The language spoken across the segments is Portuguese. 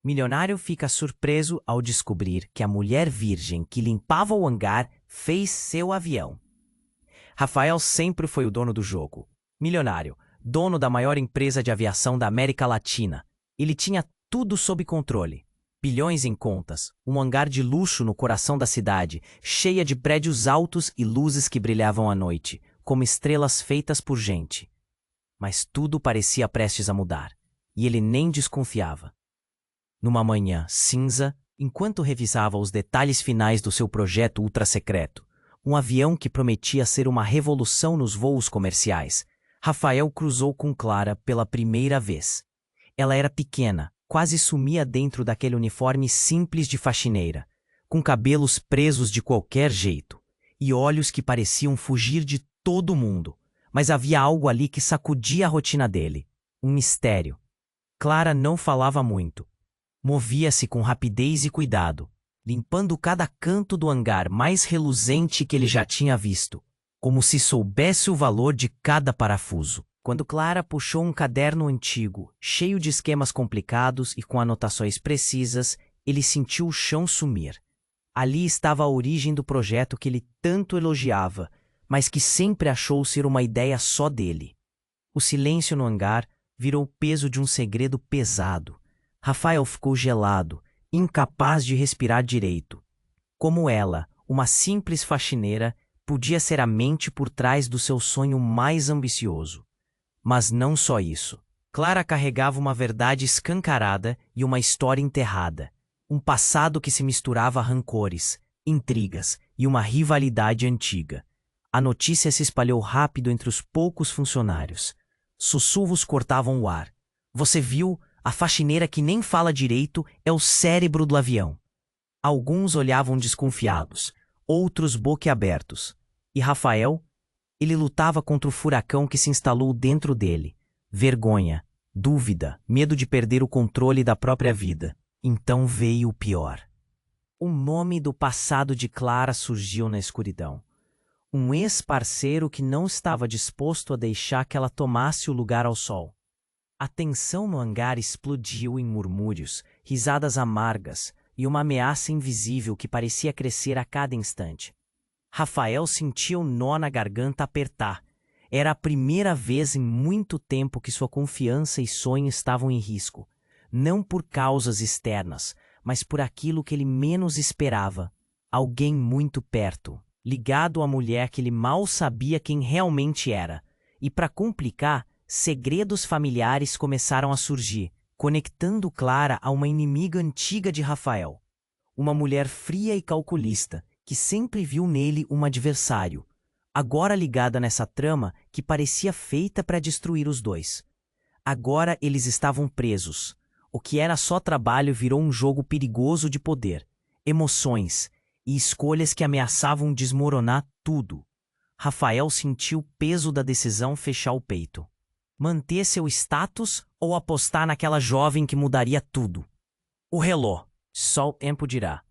Milionário fica surpreso ao descobrir que a mulher virgem que limpava o hangar fez seu avião. Rafael sempre foi o dono do jogo. Milionário, dono da maior empresa de aviação da América Latina. Ele tinha tudo sob controle. Bilhões em contas, um hangar de luxo no coração da cidade, cheia de prédios altos e luzes que brilhavam à noite, como estrelas feitas por gente. Mas tudo parecia prestes a mudar, e ele nem desconfiava. Numa manhã cinza, enquanto revisava os detalhes finais do seu projeto ultra-secreto, um avião que prometia ser uma revolução nos voos comerciais, Rafael cruzou com Clara pela primeira vez. Ela era pequena, quase sumia dentro daquele uniforme simples de faxineira, com cabelos presos de qualquer jeito, e olhos que pareciam fugir de todo mundo. Mas havia algo ali que sacudia a rotina dele, um mistério. Clara não falava muito. Movia-se com rapidez e cuidado, limpando cada canto do hangar mais reluzente que ele já tinha visto, como se soubesse o valor de cada parafuso. Quando Clara puxou um caderno antigo, cheio de esquemas complicados e com anotações precisas, ele sentiu o chão sumir. Ali estava a origem do projeto que ele tanto elogiava, mas que sempre achou ser uma ideia só dele. O silêncio no hangar virou o peso de um segredo pesado. Rafael ficou gelado, incapaz de respirar direito. Como ela, uma simples faxineira, podia ser a mente por trás do seu sonho mais ambicioso. Mas não só isso. Clara carregava uma verdade escancarada e uma história enterrada. Um passado que se misturava a rancores, intrigas e uma rivalidade antiga. A notícia se espalhou rápido entre os poucos funcionários. Sussurros cortavam o ar. Você viu? A faxineira que nem fala direito é o cérebro do avião. Alguns olhavam desconfiados, outros boquiabertos. E Rafael? Ele lutava contra o furacão que se instalou dentro dele. Vergonha, dúvida, medo de perder o controle da própria vida. Então veio o pior. O nome do passado de Clara surgiu na escuridão. Um ex-parceiro que não estava disposto a deixar que ela tomasse o lugar ao sol. A tensão no hangar explodiu em murmúrios, risadas amargas e uma ameaça invisível que parecia crescer a cada instante. Rafael sentia o nó na garganta apertar. Era a primeira vez em muito tempo que sua confiança e sonho estavam em risco. Não por causas externas, mas por aquilo que ele menos esperava. Alguém muito perto, ligado à mulher que ele mal sabia quem realmente era. E para complicar, segredos familiares começaram a surgir, conectando Clara a uma inimiga antiga de Rafael. Uma mulher fria e calculista, que sempre viu nele um adversário, agora ligada nessa trama que parecia feita para destruir os dois. Agora eles estavam presos. O que era só trabalho virou um jogo perigoso de poder, emoções e escolhas que ameaçavam desmoronar tudo. Rafael sentiu o peso da decisão fechar o peito. Manter seu status ou apostar naquela jovem que mudaria tudo? O reló. Só o tempo dirá.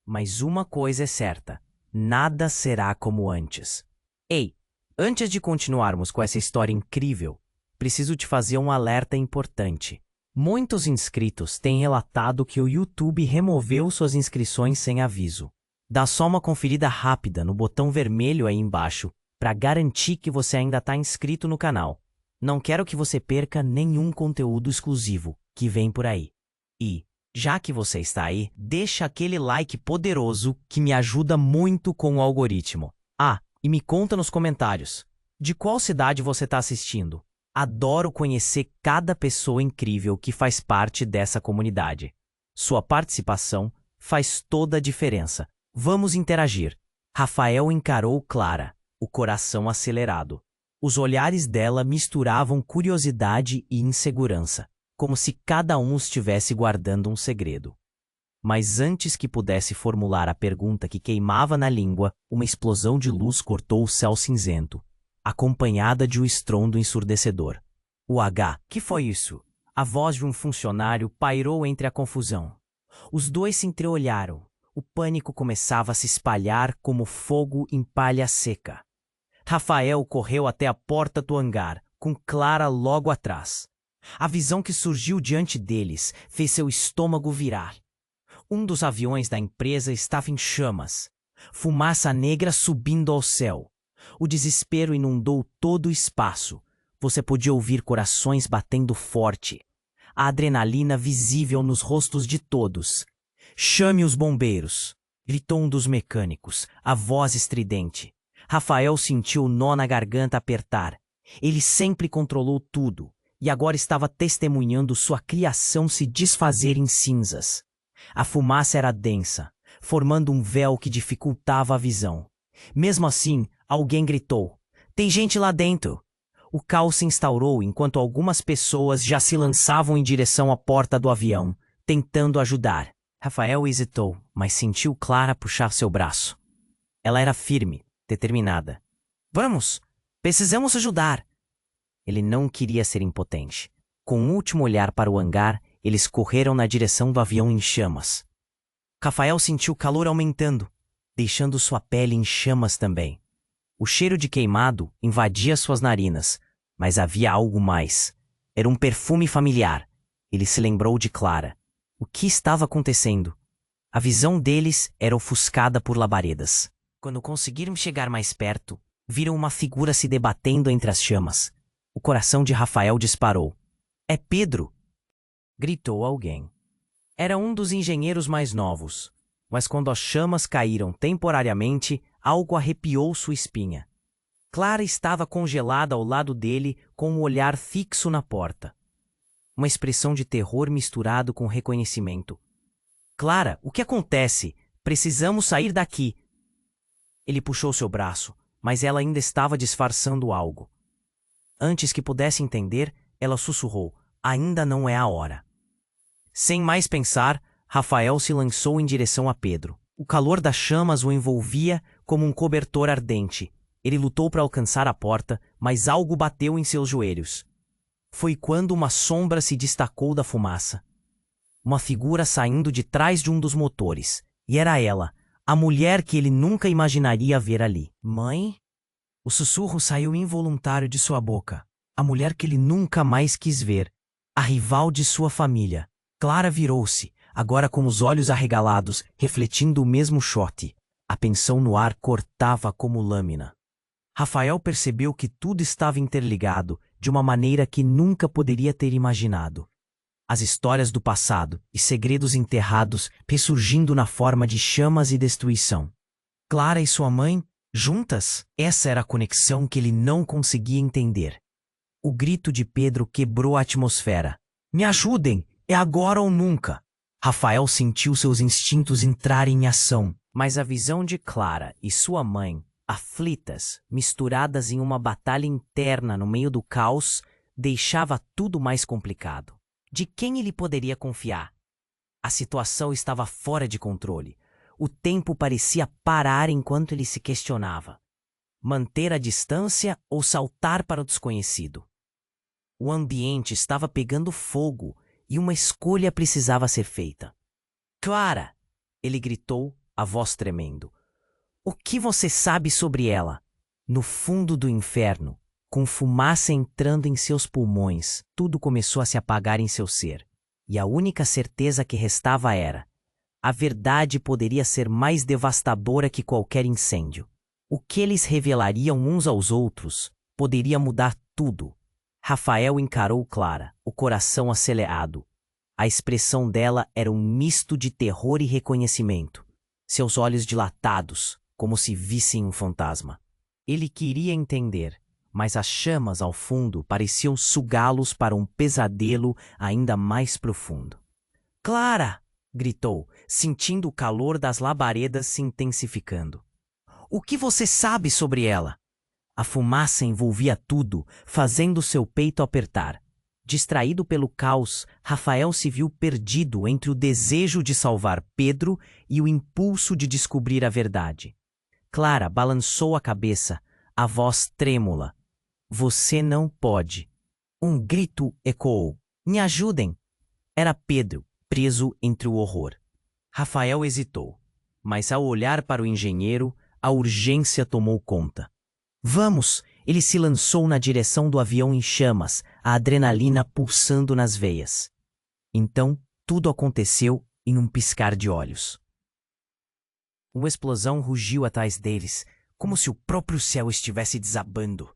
Mas uma coisa é certa. Nada será como antes. Ei, antes de continuarmos com essa história incrível, preciso te fazer um alerta importante. Muitos inscritos têm relatado que o YouTube removeu suas inscrições sem aviso. Dá só uma conferida rápida no botão vermelho aí embaixo para garantir que você ainda está inscrito no canal. Não quero que você perca nenhum conteúdo exclusivo que vem por aí. E, já que você está aí, deixa aquele like poderoso que me ajuda muito com o algoritmo. Ah, e me conta nos comentários, de qual cidade você está assistindo? Adoro conhecer cada pessoa incrível que faz parte dessa comunidade. Sua participação faz toda a diferença. Vamos interagir. Rafael encarou Clara, o coração acelerado. Os olhares dela misturavam curiosidade e insegurança, como se cada um estivesse guardando um segredo. Mas antes que pudesse formular a pergunta que queimava na língua, uma explosão de luz cortou o céu cinzento, acompanhada de um estrondo ensurdecedor. Que foi isso? A voz de um funcionário pairou entre a confusão. Os dois se entreolharam. O pânico começava a se espalhar como fogo em palha seca. Rafael correu até a porta do hangar, com Clara logo atrás. A visão que surgiu diante deles fez seu estômago virar. Um dos aviões da empresa estava em chamas. Fumaça negra subindo ao céu. O desespero inundou todo o espaço. Você podia ouvir corações batendo forte. A adrenalina visível nos rostos de todos. "Chame os bombeiros!" gritou um dos mecânicos, a voz estridente. Rafael sentiu o nó na garganta apertar. Ele sempre controlou tudo, e agora estava testemunhando sua criação se desfazer em cinzas. A fumaça era densa, formando um véu que dificultava a visão. Mesmo assim, alguém gritou: "Tem gente lá dentro!" O caos se instaurou enquanto algumas pessoas já se lançavam em direção à porta do avião, tentando ajudar. Rafael hesitou, mas sentiu Clara puxar seu braço. Ela era firme, determinada. "Vamos! Precisamos ajudar!" Ele não queria ser impotente. Com um último olhar para o hangar, eles correram na direção do avião em chamas. Rafael sentiu o calor aumentando, deixando sua pele em chamas também. O cheiro de queimado invadia suas narinas, mas havia algo mais. Era um perfume familiar. Ele se lembrou de Clara. O que estava acontecendo? A visão deles era ofuscada por labaredas. Quando conseguiram chegar mais perto, viram uma figura se debatendo entre as chamas. O coração de Rafael disparou. "É Pedro!" gritou alguém. Era um dos engenheiros mais novos, mas quando as chamas caíram temporariamente, algo arrepiou sua espinha. Clara estava congelada ao lado dele, com um olhar fixo na porta. Uma expressão de terror misturado com reconhecimento. "Clara, o que acontece? Precisamos sair daqui!" Ele puxou seu braço, mas ela ainda estava disfarçando algo. Antes que pudesse entender, ela sussurrou: "Ainda não é a hora." Sem mais pensar, Rafael se lançou em direção a Pedro. O calor das chamas o envolvia como um cobertor ardente. Ele lutou para alcançar a porta, mas algo bateu em seus joelhos. Foi quando uma sombra se destacou da fumaça. Uma figura saindo de trás de um dos motores. E era ela, a mulher que ele nunca imaginaria ver ali. "Mãe?" O sussurro saiu involuntário de sua boca. A mulher que ele nunca mais quis ver. A rival de sua família. Clara virou-se, agora com os olhos arregalados, refletindo o mesmo choque. A tensão no ar cortava como lâmina. Rafael percebeu que tudo estava interligado, de uma maneira que nunca poderia ter imaginado. As histórias do passado e segredos enterrados ressurgindo na forma de chamas e destruição. Clara e sua mãe, juntas? Essa era a conexão que ele não conseguia entender. O grito de Pedro quebrou a atmosfera. "Me ajudem! É agora ou nunca!" Rafael sentiu seus instintos entrarem em ação, mas a visão de Clara e sua mãe, aflitas, misturadas em uma batalha interna no meio do caos, deixava tudo mais complicado. De quem ele poderia confiar? A situação estava fora de controle. O tempo parecia parar enquanto ele se questionava. Manter a distância ou saltar para o desconhecido? O ambiente estava pegando fogo e uma escolha precisava ser feita. "Clara!" ele gritou, a voz tremendo. "O que você sabe sobre ela?" No fundo do inferno, com fumaça entrando em seus pulmões, tudo começou a se apagar em seu ser. E a única certeza que restava era: a verdade poderia ser mais devastadora que qualquer incêndio. O que eles revelariam uns aos outros poderia mudar tudo. Rafael encarou Clara, o coração acelerado. A expressão dela era um misto de terror e reconhecimento. Seus olhos dilatados, como se vissem um fantasma. Ele queria entender, mas as chamas ao fundo pareciam sugá-los para um pesadelo ainda mais profundo. "Clara!" gritou, sentindo o calor das labaredas se intensificando. "O que você sabe sobre ela?" A fumaça envolvia tudo, fazendo seu peito apertar. Distraído pelo caos, Rafael se viu perdido entre o desejo de salvar Pedro e o impulso de descobrir a verdade. Clara balançou a cabeça, a voz trêmula. "Você não pode." Um grito ecoou. "Me ajudem!" Era Pedro, preso entre o horror. Rafael hesitou, mas ao olhar para o engenheiro, a urgência tomou conta. "Vamos, Ele se lançou na direção do avião em chamas, a adrenalina pulsando nas veias. Então, tudo aconteceu em um piscar de olhos. Uma explosão rugiu atrás deles, como se o próprio céu estivesse desabando.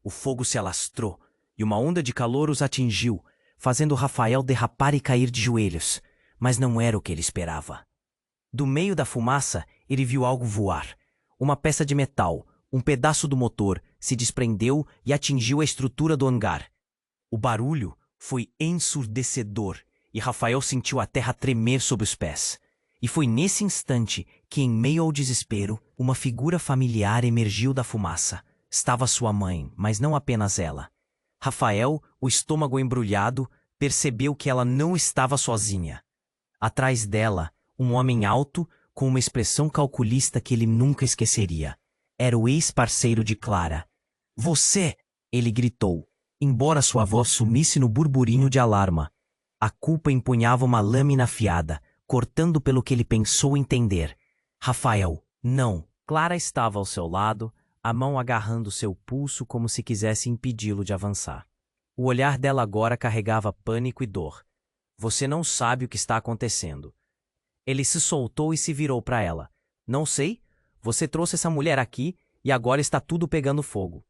O fogo se alastrou e uma onda de calor os atingiu, fazendo Rafael derrapar e cair de joelhos, mas não era o que ele esperava. Do meio da fumaça, ele viu algo voar. Uma peça de metal, um pedaço do motor, se desprendeu e atingiu a estrutura do hangar. O barulho foi ensurdecedor e Rafael sentiu a terra tremer sob os pés. E foi nesse instante que, em meio ao desespero, uma figura familiar emergiu da fumaça. Estava sua mãe, mas não apenas ela. Rafael, o estômago embrulhado, percebeu que ela não estava sozinha. Atrás dela, um homem alto, com uma expressão calculista que ele nunca esqueceria. Era o ex-parceiro de Clara. "Você!" ele gritou, embora sua voz sumisse no burburinho de alarma. A culpa empunhava uma lâmina afiada, cortando pelo que ele pensou entender. "Rafael, não!" Clara estava ao seu lado, a mão agarrando seu pulso como se quisesse impedi-lo de avançar. O olhar dela agora carregava pânico e dor. "Você não sabe o que está acontecendo." Ele se soltou e se virou para ela. "Não sei. Você trouxe essa mulher aqui e agora está tudo pegando fogo."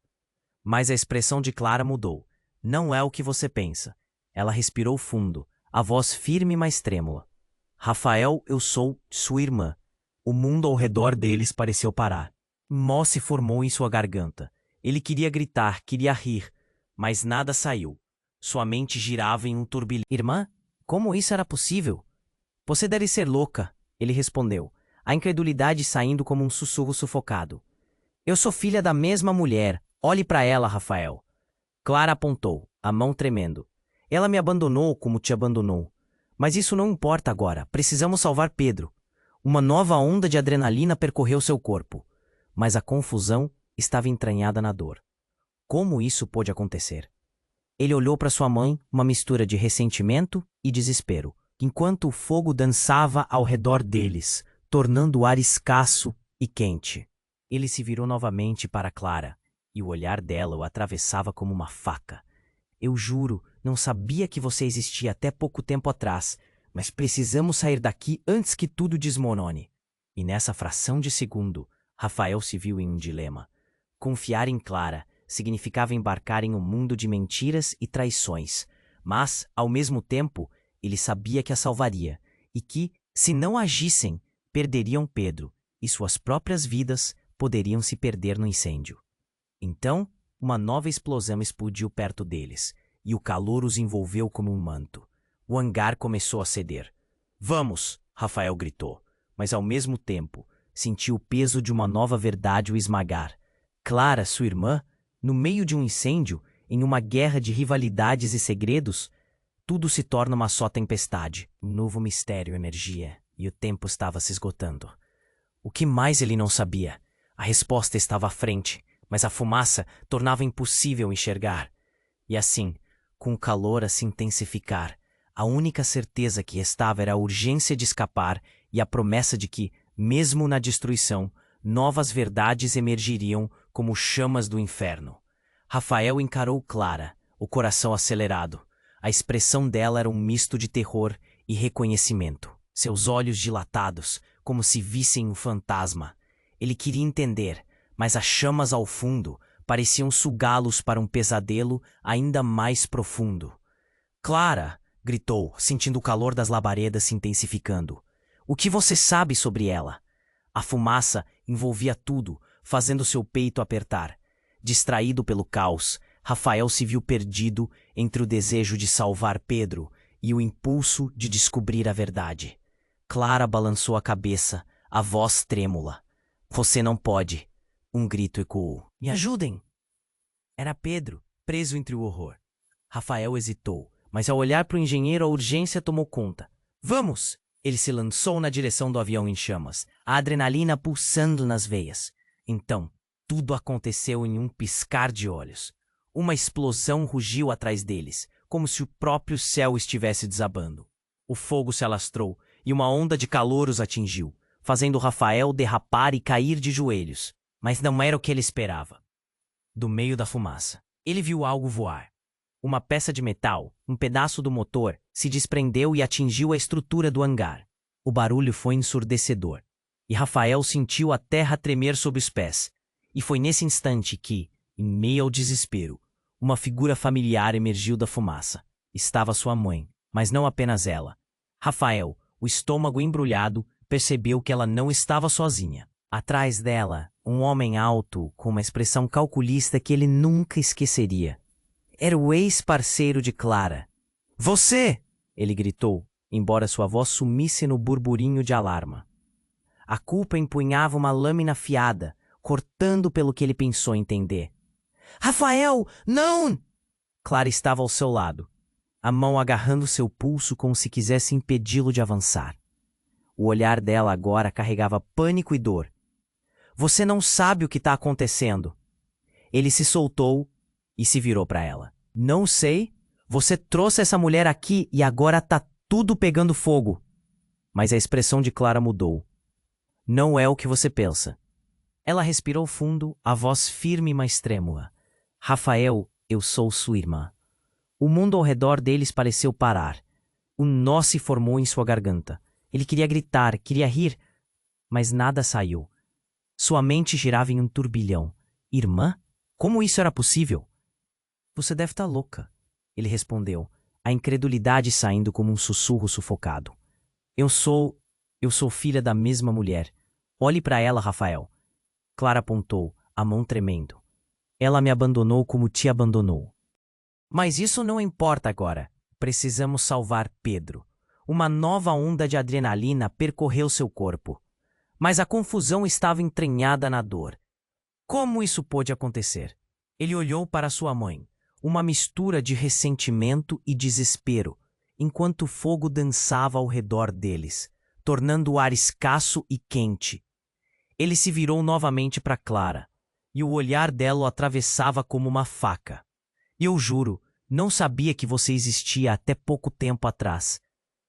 Mas a expressão de Clara mudou. "Não é o que você pensa." Ela respirou fundo, a voz firme mas trêmula. "Rafael, eu sou sua irmã." O mundo ao redor deles pareceu parar. Nó se formou em sua garganta. Ele queria gritar, queria rir, mas nada saiu. Sua mente girava em um turbilhão. "Irmã? Como isso era possível?" "Você deve ser louca," ele respondeu, a incredulidade saindo como um sussurro sufocado. "Eu sou filha da mesma mulher. Olhe para ela, Rafael." Clara apontou, a mão tremendo. "Ela me abandonou como te abandonou. Mas isso não importa agora. Precisamos salvar Pedro." Uma nova onda de adrenalina percorreu seu corpo, mas a confusão estava entranhada na dor. Como isso pôde acontecer? Ele olhou para sua mãe, uma mistura de ressentimento e desespero, enquanto o fogo dançava ao redor deles, tornando o ar escasso e quente. Ele se virou novamente para Clara, e o olhar dela o atravessava como uma faca. "Eu juro, não sabia que você existia até pouco tempo atrás, mas precisamos sair daqui antes que tudo desmorone." E nessa fração de segundo, Rafael se viu em um dilema. Confiar em Clara significava embarcar em um mundo de mentiras e traições, mas, ao mesmo tempo, ele sabia que a salvaria, e que, se não agissem, perderiam Pedro, e suas próprias vidas poderiam se perder no incêndio. Então, uma nova explosão explodiu perto deles, e o calor os envolveu como um manto. O hangar começou a ceder. "Vamos!" Rafael gritou, mas ao mesmo tempo sentiu o peso de uma nova verdade o esmagar. Clara, sua irmã, no meio de um incêndio, em uma guerra de rivalidades e segredos, tudo se torna uma só tempestade. Um novo mistério emergia, e o tempo estava se esgotando. O que mais ele não sabia? A resposta estava à frente, mas a fumaça tornava impossível enxergar. E assim, com o calor a se intensificar, a única certeza que restava era a urgência de escapar e a promessa de que, mesmo na destruição, novas verdades emergiriam como chamas do inferno. Rafael encarou Clara, o coração acelerado. A expressão dela era um misto de terror e reconhecimento. Seus olhos dilatados, como se vissem um fantasma. Ele queria entender, mas as chamas ao fundo pareciam sugá-los para um pesadelo ainda mais profundo. "Clara!" gritou, sentindo o calor das labaredas se intensificando. "O que você sabe sobre ela?" A fumaça envolvia tudo, fazendo seu peito apertar. Distraído pelo caos, Rafael se viu perdido entre o desejo de salvar Pedro e o impulso de descobrir a verdade. Clara balançou a cabeça, a voz trêmula. "Você não pode." Um grito ecoou. "Me ajudem!" Era Pedro, preso entre o horror. Rafael hesitou, mas ao olhar para o engenheiro a urgência tomou conta. "Vamos!" Ele se lançou na direção do avião em chamas, a adrenalina pulsando nas veias. Então, tudo aconteceu em um piscar de olhos. Uma explosão rugiu atrás deles, como se o próprio céu estivesse desabando. O fogo se alastrou e uma onda de calor os atingiu, fazendo Rafael derrapar e cair de joelhos. Mas não era o que ele esperava. do meio da fumaça. Ele viu algo voar. Uma peça de metal, um pedaço do motor, se desprendeu e atingiu a estrutura do hangar. O barulho foi ensurdecedor, e Rafael sentiu a terra tremer sob os pés. E foi nesse instante que, em meio ao desespero, uma figura familiar emergiu da fumaça. Estava sua mãe, mas não apenas ela. Rafael, o estômago embrulhado, percebeu que ela não estava sozinha. Atrás dela, um homem alto, com uma expressão calculista que ele nunca esqueceria. Era o ex-parceiro de Clara. Você! Ele gritou, embora sua voz sumisse no burburinho de alarma. A culpa empunhava uma lâmina afiada, cortando pelo que ele pensou entender. Rafael, não! Clara estava ao seu lado, a mão agarrando seu pulso como se quisesse impedi-lo de avançar. O olhar dela agora carregava pânico e dor. Você não sabe o que está acontecendo. Ele se soltou e se virou para ela. Não sei. Você trouxe essa mulher aqui e agora tá tudo pegando fogo. Mas a expressão de Clara mudou. Não é o que você pensa. Ela respirou fundo, a voz firme mas trêmula. Rafael, eu sou sua irmã. O mundo ao redor deles pareceu parar. Um nó se formou em sua garganta. Ele queria gritar, queria rir, mas nada saiu. Sua mente girava em um turbilhão. Irmã? Como isso era possível? Você deve estar louca, ele respondeu, a incredulidade saindo como um sussurro sufocado. Eu sou filha da mesma mulher. Olhe para ela, Rafael. Clara apontou, a mão tremendo. Ela me abandonou como te abandonou. Mas isso não importa agora. Precisamos salvar Pedro. Uma nova onda de adrenalina percorreu seu corpo. Mas a confusão estava entranhada na dor. Como isso pôde acontecer? Ele olhou para sua mãe, uma mistura de ressentimento e desespero, enquanto o fogo dançava ao redor deles, tornando o ar escasso e quente. Ele se virou novamente para Clara, e o olhar dela o atravessava como uma faca. Eu juro, não sabia que você existia até pouco tempo atrás.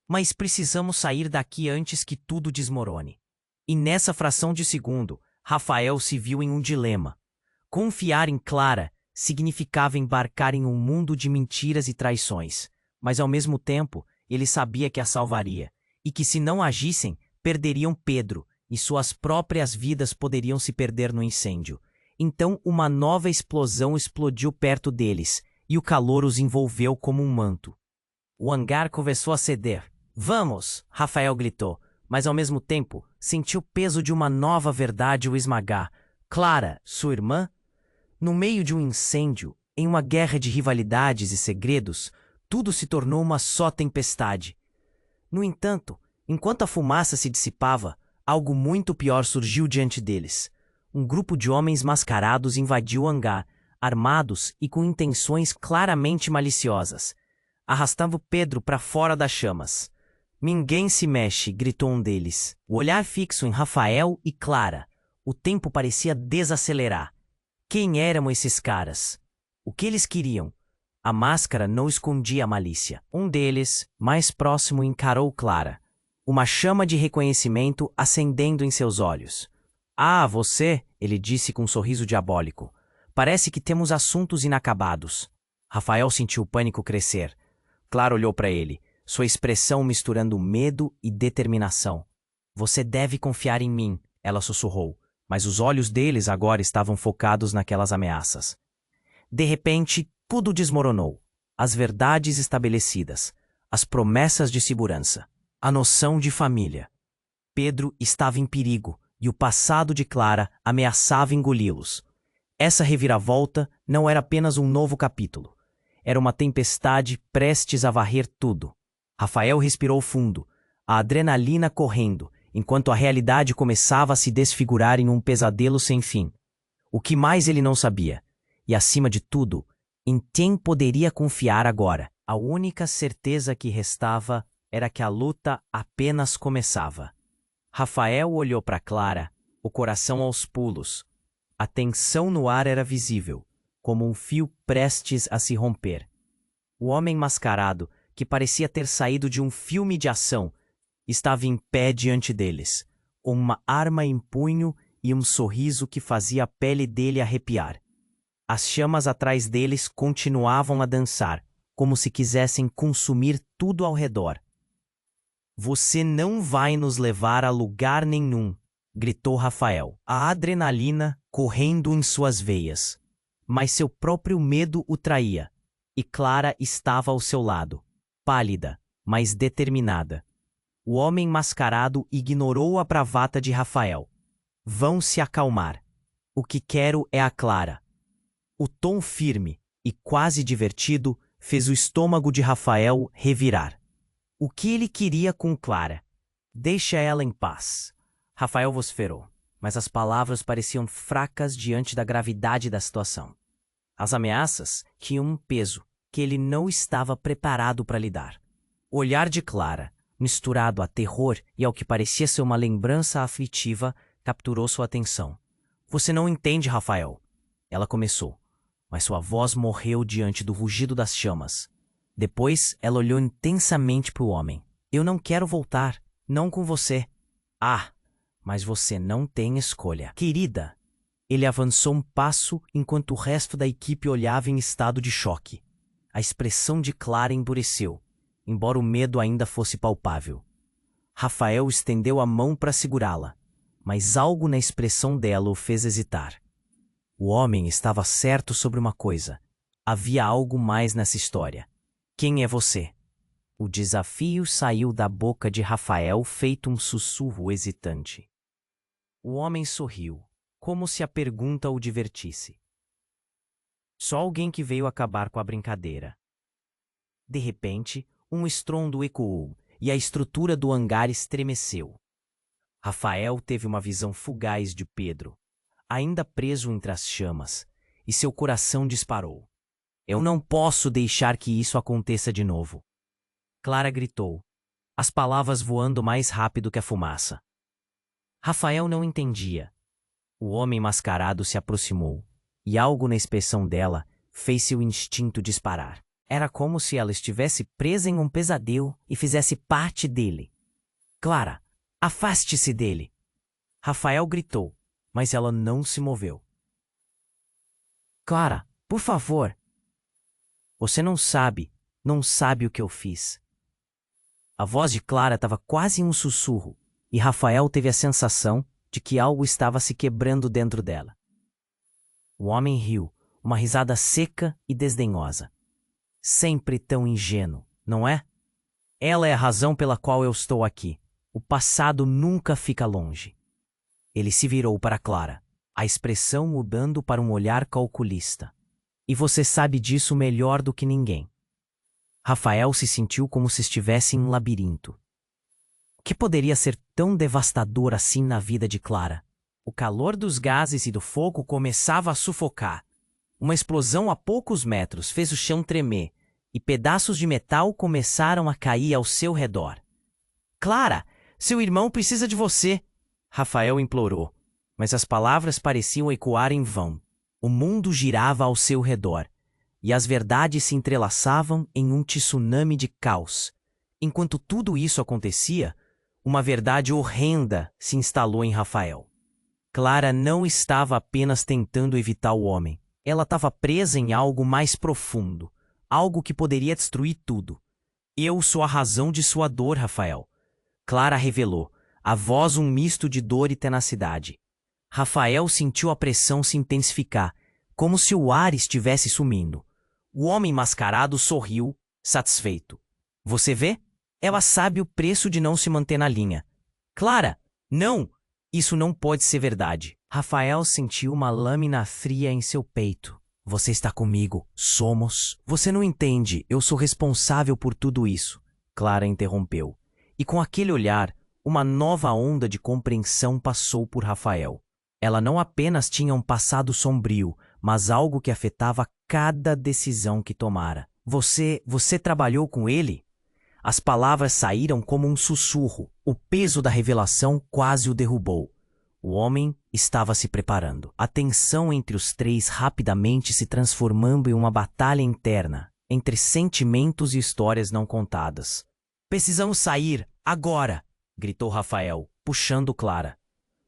Mas precisamos sair daqui antes que tudo desmorone. E nessa fração de segundo, Rafael se viu em um dilema. Confiar em Clara significava embarcar em um mundo de mentiras e traições, mas ao mesmo tempo ele sabia que a salvaria, e que se não agissem, perderiam Pedro, e suas próprias vidas poderiam se perder no incêndio. Então uma nova explosão explodiu perto deles, e o calor os envolveu como um manto. O hangar começou a ceder. Vamos! Rafael gritou, mas ao mesmo tempo sentiu o peso de uma nova verdade o esmagar. Clara, sua irmã? No meio de um incêndio, em uma guerra de rivalidades e segredos, tudo se tornou uma só tempestade. No entanto, enquanto a fumaça se dissipava, algo muito pior surgiu diante deles. Um grupo de homens mascarados invadiu o hangar, armados e com intenções claramente maliciosas. Arrastava Pedro para fora das chamas. Ninguém se mexe, gritou um deles. O olhar fixo em Rafael e Clara. O tempo parecia desacelerar. Quem eram esses caras? O que eles queriam? A máscara não escondia a malícia. Um deles, mais próximo, encarou Clara. Uma chama de reconhecimento acendendo em seus olhos. Ah, você, ele disse com um sorriso diabólico. Parece que temos assuntos inacabados. Rafael sentiu o pânico crescer. Clara olhou para ele, sua expressão misturando medo e determinação. Você deve confiar em mim, ela sussurrou, mas os olhos deles agora estavam focados naquelas ameaças. De repente, tudo desmoronou. As verdades estabelecidas, as promessas de segurança, a noção de família. Pedro estava em perigo e o passado de Clara ameaçava engoli-los. Essa reviravolta não era apenas um novo capítulo. Era uma tempestade prestes a varrer tudo. Rafael respirou fundo, a adrenalina correndo, enquanto a realidade começava a se desfigurar em um pesadelo sem fim. O que mais ele não sabia? E, acima de tudo, em quem poderia confiar agora? A única certeza que restava era que a luta apenas começava. Rafael olhou para Clara, o coração aos pulos. A tensão no ar era visível, como um fio prestes a se romper. O homem mascarado, que parecia ter saído de um filme de ação, estava em pé diante deles, uma arma em punho e um sorriso que fazia a pele dele arrepiar. As chamas atrás deles continuavam a dançar, como se quisessem consumir tudo ao redor. Você não vai nos levar a lugar nenhum, gritou Rafael, a adrenalina correndo em suas veias. Mas seu próprio medo o traía, e Clara estava ao seu lado, pálida, mas determinada. O homem mascarado ignorou a bravata de Rafael. Vão se acalmar. O que quero é a Clara. O tom firme e quase divertido fez o estômago de Rafael revirar. O que ele queria com Clara? Deixa ela em paz. Rafael vociferou, mas as palavras pareciam fracas diante da gravidade da situação. As ameaças tinham um peso que ele não estava preparado para lidar. O olhar de Clara, misturado a terror e ao que parecia ser uma lembrança aflitiva, capturou sua atenção. Você não entende, Rafael. Ela começou, mas sua voz morreu diante do rugido das chamas. Depois, ela olhou intensamente para o homem. Eu não quero voltar, não com você. Ah, mas você não tem escolha. Querida, ele avançou um passo enquanto o resto da equipe olhava em estado de choque. A expressão de Clara endureceu, embora o medo ainda fosse palpável. Rafael estendeu a mão para segurá-la, mas algo na expressão dela o fez hesitar. O homem estava certo sobre uma coisa. Havia algo mais nessa história. Quem é você? O desafio saiu da boca de Rafael feito um sussurro hesitante. O homem sorriu, como se a pergunta o divertisse. Só alguém que veio acabar com a brincadeira. De repente, um estrondo ecoou e a estrutura do hangar estremeceu. Rafael teve uma visão fugaz de Pedro, ainda preso entre as chamas, e seu coração disparou. Eu não posso deixar que isso aconteça de novo. Clara gritou, as palavras voando mais rápido que a fumaça. Rafael não entendia. O homem mascarado se aproximou, e algo na expressão dela fez seu instinto disparar. Era como se ela estivesse presa em um pesadelo e fizesse parte dele. Clara, afaste-se dele! Rafael gritou, mas ela não se moveu. Clara, por favor! Você não sabe o que eu fiz. A voz de Clara estava quase em um sussurro, e Rafael teve a sensação de que algo estava se quebrando dentro dela. O homem riu, uma risada seca e desdenhosa. Sempre tão ingênuo, não é? Ela é a razão pela qual eu estou aqui. O passado nunca fica longe. Ele se virou para Clara, a expressão mudando para um olhar calculista. E você sabe disso melhor do que ninguém. Rafael se sentiu como se estivesse em um labirinto. O que poderia ser tão devastador assim na vida de Clara? O calor dos gases e do fogo começava a sufocar. Uma explosão a poucos metros fez o chão tremer, e pedaços de metal começaram a cair ao seu redor. Clara, seu irmão precisa de você! Rafael implorou, mas as palavras pareciam ecoar em vão. O mundo girava ao seu redor, e as verdades se entrelaçavam em um tsunami de caos. Enquanto tudo isso acontecia, uma verdade horrenda se instalou em Rafael. Clara não estava apenas tentando evitar o homem. Ela estava presa em algo mais profundo, algo que poderia destruir tudo. Eu sou a razão de sua dor, Rafael. Clara revelou, a voz um misto de dor e tenacidade. Rafael sentiu a pressão se intensificar, como se o ar estivesse sumindo. O homem mascarado sorriu, satisfeito. Você vê? Ela sabe o preço de não se manter na linha. Clara, não! Isso não pode ser verdade. Rafael sentiu uma lâmina fria em seu peito. Você está comigo. Somos. Você não entende. Eu sou responsável por tudo isso. Clara interrompeu. E com aquele olhar, uma nova onda de compreensão passou por Rafael. Ela não apenas tinha um passado sombrio, mas algo que afetava cada decisão que tomara. Você trabalhou com ele? As palavras saíram como um sussurro. O peso da revelação quase o derrubou. O homem estava se preparando. A tensão entre os três rapidamente se transformando em uma batalha interna, entre sentimentos e histórias não contadas. Precisamos sair, agora! Gritou Rafael, puxando Clara.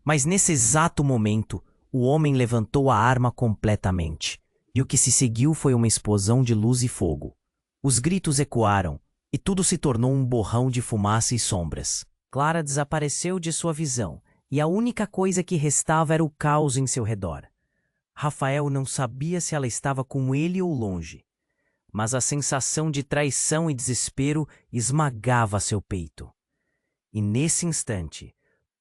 Mas nesse exato momento, o homem levantou a arma completamente. E o que se seguiu foi uma explosão de luz e fogo. Os gritos ecoaram, e tudo se tornou um borrão de fumaça e sombras. Clara desapareceu de sua visão, e a única coisa que restava era o caos em seu redor. Rafael não sabia se ela estava com ele ou longe, mas a sensação de traição e desespero esmagava seu peito. E nesse instante,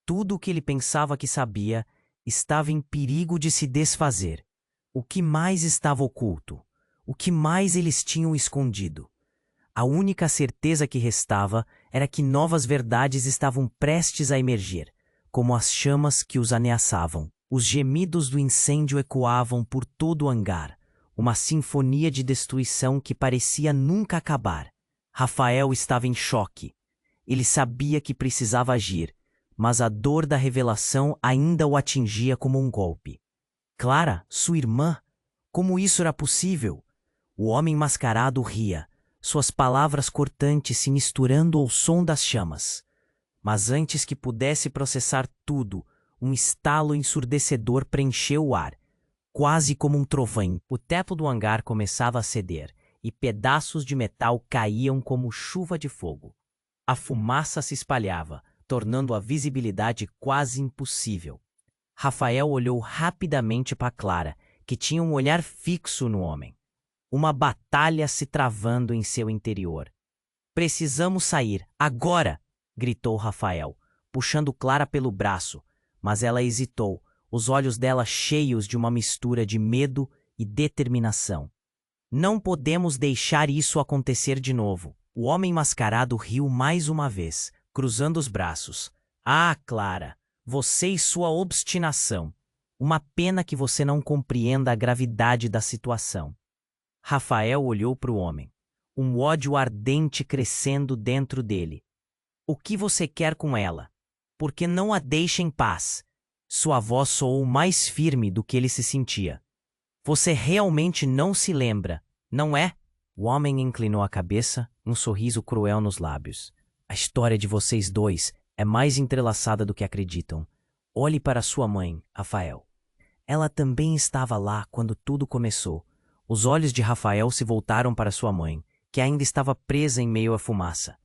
tudo o que ele pensava que sabia estava em perigo de se desfazer. O que mais estava oculto? O que mais eles tinham escondido? A única certeza que restava era que novas verdades estavam prestes a emergir, como as chamas que os ameaçavam. Os gemidos do incêndio ecoavam por todo o hangar, uma sinfonia de destruição que parecia nunca acabar. Rafael estava em choque. Ele sabia que precisava agir, mas a dor da revelação ainda o atingia como um golpe. Clara, sua irmã? Como isso era possível? O homem mascarado ria, suas palavras cortantes se misturando ao som das chamas. Mas antes que pudesse processar tudo, um estalo ensurdecedor preencheu o ar, quase como um trovão. O teto do hangar começava a ceder, e pedaços de metal caíam como chuva de fogo. A fumaça se espalhava, tornando a visibilidade quase impossível. Rafael olhou rapidamente para Clara, que tinha um olhar fixo no homem. Uma batalha se travando em seu interior. "Precisamos sair, agora!" gritou Rafael, puxando Clara pelo braço, mas ela hesitou, os olhos dela cheios de uma mistura de medo e determinação. "Não podemos deixar isso acontecer de novo." O homem mascarado riu mais uma vez, cruzando os braços. "Ah, Clara, você e sua obstinação. Uma pena que você não compreenda a gravidade da situação." Rafael olhou para o homem, um ódio ardente crescendo dentro dele. "O que você quer com ela? Por que não a deixa em paz?" Sua voz soou mais firme do que ele se sentia. "Você realmente não se lembra, não é?" O homem inclinou a cabeça, um sorriso cruel nos lábios. "A história de vocês dois é mais entrelaçada do que acreditam. Olhe para sua mãe, Rafael. Ela também estava lá quando tudo começou." Os olhos de Rafael se voltaram para sua mãe, que ainda estava presa em meio à fumaça.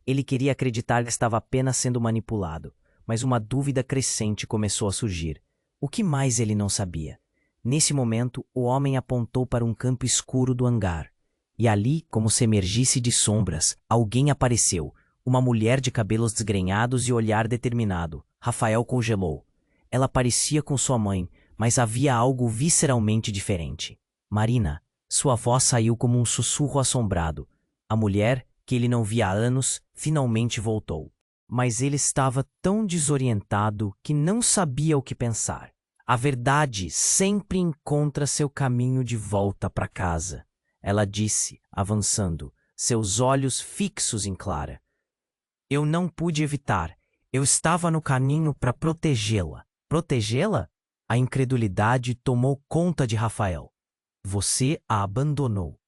Ele queria acreditar que estava apenas sendo manipulado, mas uma dúvida crescente começou a surgir. O que mais ele não sabia? Nesse momento, o homem apontou para um campo escuro do hangar. E ali, como se emergisse de sombras, alguém apareceu. Uma mulher de cabelos desgrenhados e olhar determinado. Rafael congelou. Ela parecia com sua mãe, mas havia algo visceralmente diferente. "Marina." Sua voz saiu como um sussurro assombrado. A mulher, que ele não via há anos, finalmente voltou. Mas ele estava tão desorientado que não sabia o que pensar. "A verdade sempre encontra seu caminho de volta para casa," ela disse, avançando, seus olhos fixos em Clara. "Eu não pude evitar. Eu estava no caminho para protegê-la." "Protegê-la?" A incredulidade tomou conta de Rafael. "Você a abandonou."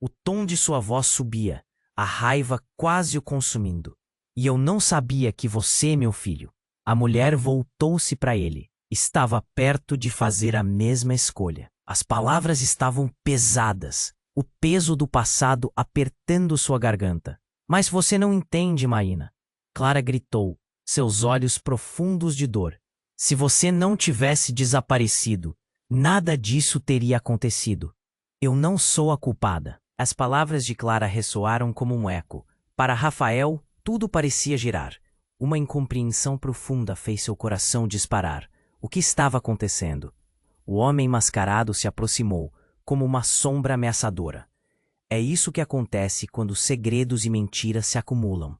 O tom de sua voz subia, a raiva quase o consumindo. "E eu não sabia que você, meu filho." A mulher voltou-se para ele. Estava perto de fazer a mesma escolha. As palavras estavam pesadas, o peso do passado apertando sua garganta. "Mas você não entende, Marina." Clara gritou, seus olhos profundos de dor. "Se você não tivesse desaparecido, nada disso teria acontecido. Eu não sou a culpada." As palavras de Clara ressoaram como um eco. Para Rafael, tudo parecia girar. Uma incompreensão profunda fez seu coração disparar. O que estava acontecendo? O homem mascarado se aproximou, como uma sombra ameaçadora. É isso que acontece quando segredos e mentiras se acumulam.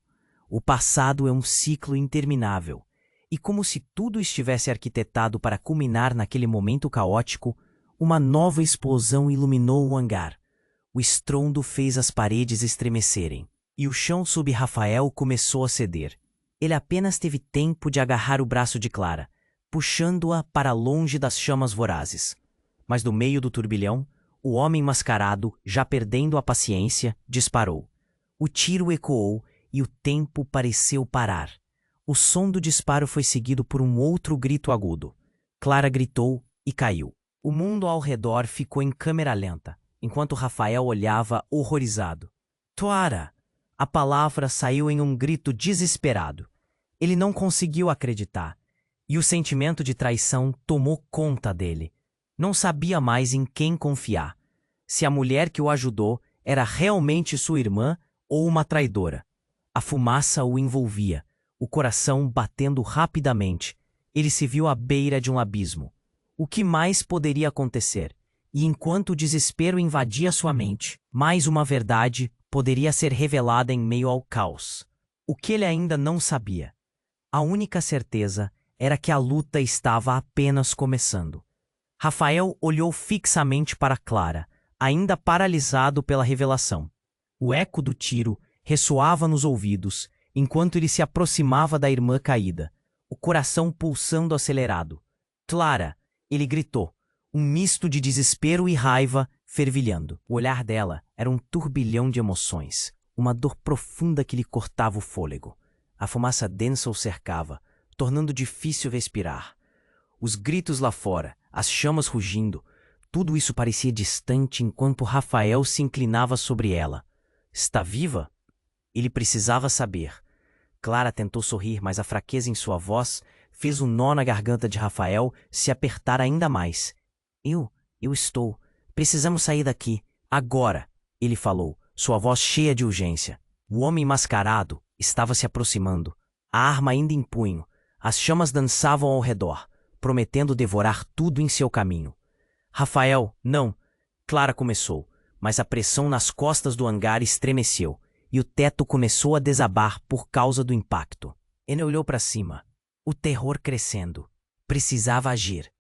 O passado é um ciclo interminável. E como se tudo estivesse arquitetado para culminar naquele momento caótico, uma nova explosão iluminou o hangar. O estrondo fez as paredes estremecerem, e o chão sob Rafael começou a ceder. Ele apenas teve tempo de agarrar o braço de Clara, puxando-a para longe das chamas vorazes. Mas no meio do turbilhão, o homem mascarado, já perdendo a paciência, disparou. O tiro ecoou e o tempo pareceu parar. O som do disparo foi seguido por um outro grito agudo. Clara gritou e caiu. O mundo ao redor ficou em câmera lenta, enquanto Rafael olhava horrorizado. Clara! A palavra saiu em um grito desesperado. Ele não conseguiu acreditar, e o sentimento de traição tomou conta dele. Não sabia mais em quem confiar. Se a mulher que o ajudou era realmente sua irmã ou uma traidora. A fumaça o envolvia, o coração batendo rapidamente. Ele se viu à beira de um abismo. O que mais poderia acontecer? E enquanto o desespero invadia sua mente, mais uma verdade poderia ser revelada em meio ao caos. O que ele ainda não sabia. A única certeza era que a luta estava apenas começando. Rafael olhou fixamente para Clara, ainda paralisado pela revelação. O eco do tiro ressoava nos ouvidos, enquanto ele se aproximava da irmã caída, o coração pulsando acelerado. Clara! Ele gritou, um misto de desespero e raiva fervilhando. O olhar dela era um turbilhão de emoções, uma dor profunda que lhe cortava o fôlego. A fumaça densa o cercava, tornando difícil respirar. Os gritos lá fora, as chamas rugindo, tudo isso parecia distante enquanto Rafael se inclinava sobre ela. Está viva? Ele precisava saber. Clara tentou sorrir, mas a fraqueza em sua voz fez um nó na garganta de Rafael se apertar ainda mais. Eu estou. Precisamos sair daqui. Agora, ele falou, sua voz cheia de urgência. O homem mascarado estava se aproximando, a arma ainda em punho. As chamas dançavam ao redor, prometendo devorar tudo em seu caminho. Rafael, não. Clara começou, mas a pressão nas costas do hangar estremeceu, e o teto começou a desabar por causa do impacto. Ele olhou para cima, o terror crescendo. Precisava agir.